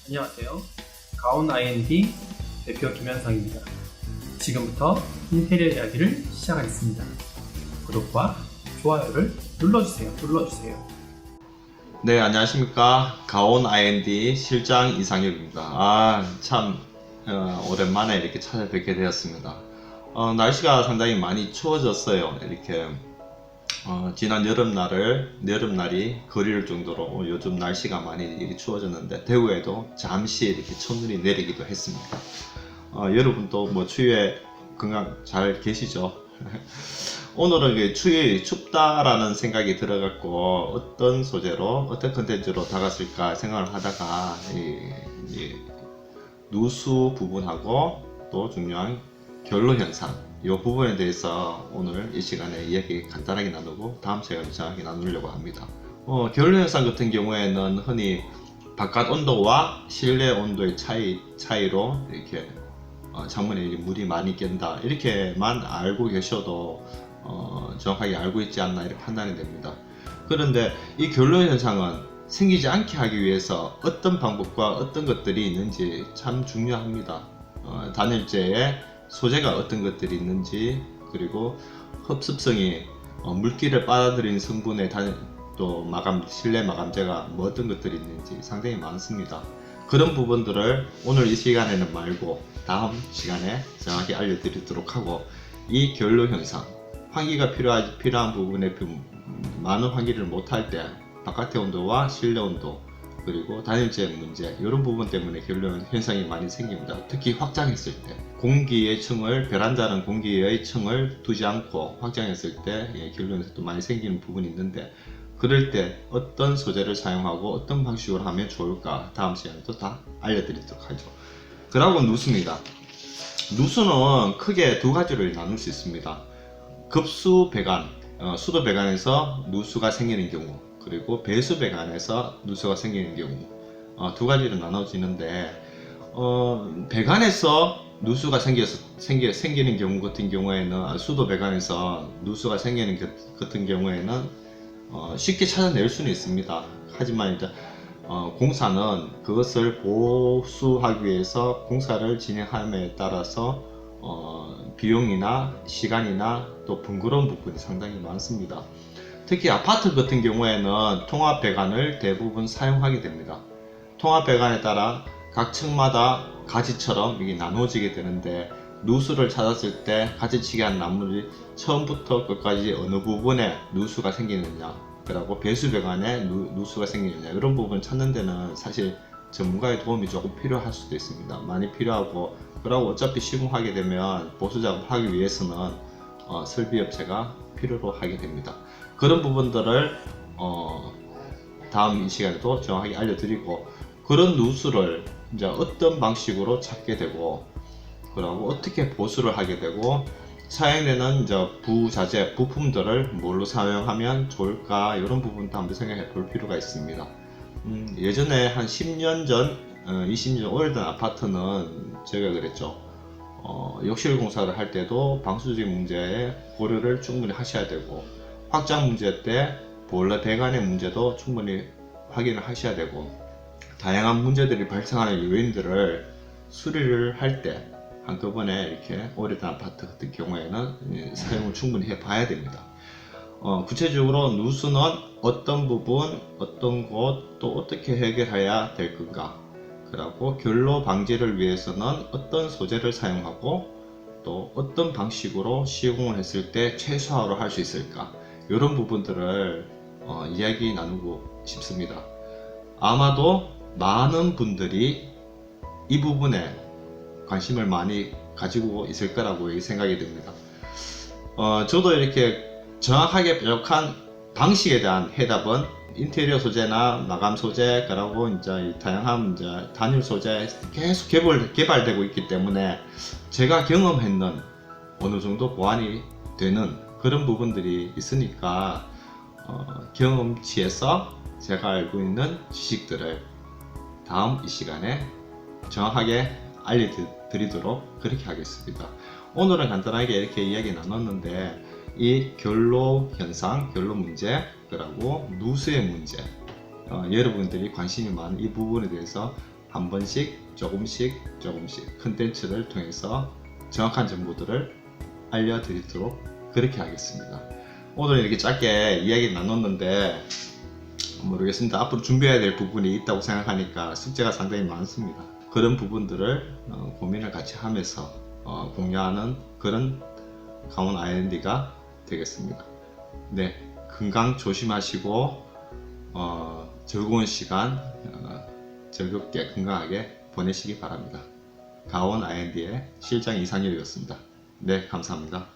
안녕하세요. 가온 I&D 대표 김현상입니다. 지금부터 인테리어 이야기를 시작하겠습니다. 구독과 좋아요를 눌러주세요. 네, 안녕하십니까. 가온 I&D 실장 이상혁입니다. 참 오랜만에 이렇게 찾아뵙게 되었습니다. 날씨가 상당히 많이 추워졌어요. 이렇게 지난 여름날이 그리울 정도로 요즘 날씨가 많이 이렇게 추워졌는데, 대구에도 잠시 이렇게 첫눈이 내리기도 했습니다. 여러분도 뭐 추위에 건강 잘 계시죠? 오늘은 추위 춥다라는 생각이 들어갖고 어떤 소재로 어떤 컨텐츠로 다갔을까 생각을 하다가 누수 부분하고 또 중요한 결로 현상 이 부분에 대해서 오늘 이 시간에 이야기 간단하게 나누고 다음 시간에 정확히 나누려고 합니다. 결로 현상 같은 경우에는 흔히 바깥 온도와 실내 온도의 차이로 이렇게 창문에 물이 많이 낀다 이렇게만 알고 계셔도 정확하게 알고 있지 않나 이렇게 판단이 됩니다. 그런데 이 결로 현상은 생기지 않게 하기 위해서 어떤 방법과 어떤 것들이 있는지 참 중요합니다. 단열재에 소재가 어떤 것들이 있는지, 그리고 흡습성이 물기를 빨아들이는 성분의 또 실내 마감재가 뭐 어떤 것들이 있는지 상당히 많습니다. 그런 부분들을 오늘 이 시간에는 말고 다음 시간에 정확히 알려드리도록 하고, 이 결로 현상, 환기가 필요한 부분에 많은 환기를 못할 때 바깥의 온도와 실내 온도, 그리고 단열재 문제, 이런 부분 때문에 결로 현상이 많이 생깁니다. 특히 확장했을 때 베란다는 공기의 층을 두지 않고 확장했을 때 결로 현상도 많이 생기는 부분이 있는데, 그럴 때 어떤 소재를 사용하고 어떤 방식으로 하면 좋을까 다음 시간에도 다 알려드리도록 하죠. 그리고 누수입니다. 누수는 크게 두 가지로 나눌 수 있습니다. 급수 배관, 수도 배관에서 누수가 생기는 경우, 그리고 배수 배관에서 누수가 생기는 경우, 두 가지로 나눠지는데, 배관에서 누수가 생기는 경우 같은 경우에는, 수도 배관에서 누수가 생기는 같은 경우에는 쉽게 찾아낼 수는 있습니다. 하지만 이제 공사는 그것을 보수하기 위해서 공사를 진행함에 따라서 비용이나 시간이나 또 번거로운 부분이 상당히 많습니다. 특히 아파트 같은 경우에는 통합 배관을 대부분 사용하게 됩니다. 통합 배관에 따라 각 층마다 가지처럼 이게 나눠지게 되는데, 누수를 찾았을 때 가지치기 한 나무를 처음부터 끝까지 어느 부분에 누수가 생기느냐, 그리고 배수 배관에 누수가 생기느냐, 이런 부분 찾는 데는 사실 전문가의 도움이 조금 필요할 수도 있습니다. 많이 필요하고, 그리고 어차피 시공하게 되면 보수 작업하기 위해서는 설비업체가 필요로 하게 됩니다. 그런 부분들을 다음 이 시간에도 정확하게 알려드리고, 그런 누수를 이제 어떤 방식으로 찾게 되고, 그리고 어떻게 보수를 하게 되고, 사용되는 이제 부자재, 부품들을 뭘로 사용하면 좋을까, 이런 부분도 한번 생각해 볼 필요가 있습니다. 예전에 한 10년 전, 20년 전 오래된 아파트는 제가 그랬죠. 욕실 공사를 할 때도 방수질 문제에 고려를 충분히 하셔야 되고, 확장 문제 때 보일러 배관의 문제도 충분히 확인을 하셔야 되고, 다양한 문제들이 발생하는 요인들을 수리를 할 때 한꺼번에 이렇게 오래된 아파트 같은 경우에는 사용을 충분히 해 봐야 됩니다. 구체적으로 누수는 어떤 부분, 어떤 곳, 또 어떻게 해결해야 될 건가, 그리고 결로 방지를 위해서는 어떤 소재를 사용하고 또 어떤 방식으로 시공을 했을 때 최소화로 할 수 있을까, 이런 부분들을 이야기 나누고 싶습니다. 아마도 많은 분들이 이 부분에 관심을 많이 가지고 있을 거라고 생각이 됩니다. 저도 이렇게 정확하게 뾰족한 방식에 대한 해답은 인테리어 소재나 마감 소재, 그리고 이제 다양한 이제 단열 소재 계속 개발되고 있기 때문에 제가 경험했는 어느 정도 보완이 되는 그런 부분들이 있으니까, 경험치에서 제가 알고 있는 지식들을 다음 이 시간에 정확하게 알려드리도록 그렇게 하겠습니다. 오늘은 간단하게 이렇게 이야기 나눴는데, 이 결로 현상, 결로 문제, 그리고 누수의 문제, 여러분들이 관심이 많은 이 부분에 대해서 한 번씩 조금씩 컨텐츠를 통해서 정확한 정보들을 알려드리도록 그렇게 하겠습니다. 오늘 이렇게 짧게 이야기 나눴는데 모르겠습니다. 앞으로 준비해야 될 부분이 있다고 생각하니까 숙제가 상당히 많습니다. 그런 부분들을 고민을 같이 하면서 공유하는 그런 강원 IND가 되겠습니다. 네, 건강 조심하시고 즐거운 시간 즐겁게 건강하게 보내시기 바랍니다. 강원 IND의 실장 이상열이었습니다. 네, 감사합니다.